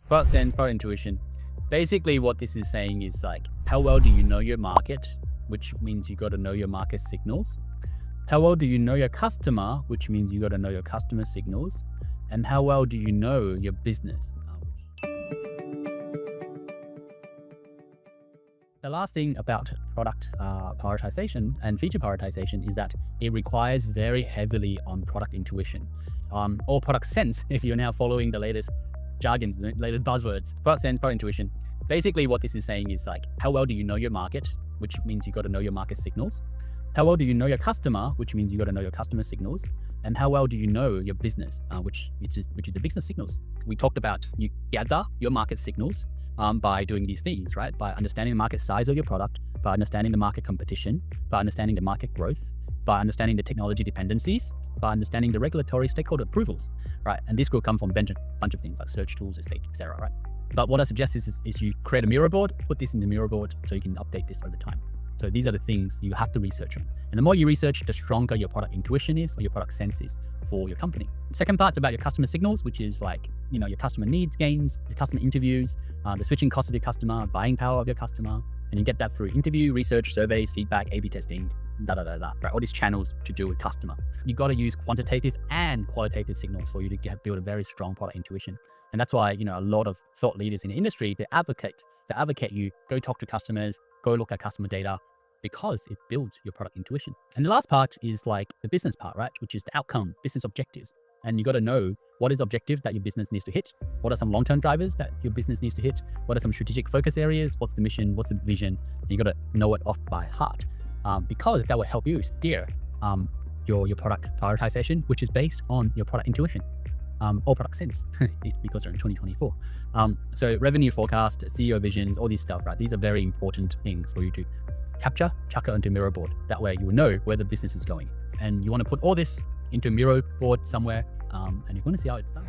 Product sense, product intuition. Basically what this is saying is like, how well do you know your market, which means you got to know your market signals. How well do you know your customer, which means you got to know your customer signals. And how well do you know your business? The last thing about product prioritization and feature prioritization is that it requires very heavily on product intuition, or product sense if you're now following the latest jargons, the latest buzzwords. Product sense, product intuition. Basically what this is saying is like, how well do you know your market, which means you got to know your market signals. How well do you know your customer, which means you got to know your customer signals. And how well do you know your business, which is the business signals. We talked about you gather your market signals by doing these things, right? By understanding the market size of your product, by understanding the market competition, by understanding the market growth, by understanding the technology dependencies, by understanding the regulatory stakeholder approvals, right? And this will come from a bunch of things like search tools, etc., right? But what I suggest is you create a mirror board, put this in the mirror board so you can update this over time. So these are the things you have to research on. And the more you research, the stronger your product intuition is, or your product sense is for your company. The second part's about your customer signals, which is like, your customer needs gains, your customer interviews, the switching cost of your customer, buying power of your customer. And you get that through interview, research, surveys, feedback, A/B testing, right? All these channels to do with customer. You got to use quantitative and qualitative signals for you to build a very strong product intuition. And that's why, a lot of thought leaders in the industry, they advocate you, go talk to customers, go look at customer data, because it builds your product intuition. And the last part is like the business part, right? Which is the outcome, business objectives. And you got to know what is the objective that your business needs to hit. What are some long-term drivers that your business needs to hit? What are some strategic focus areas? What's the mission? What's the vision? And you got to know it off by heart, because that will help you steer your product prioritization, which is based on your product intuition. Or product sense, because we're in 2024. So revenue forecast, CEO visions, all these stuff, right? These are very important things for you to capture, chuck it onto mirror board. That way you will know where the business is going. And you want to put all this into a mirror board somewhere, and you're going to see how it's done.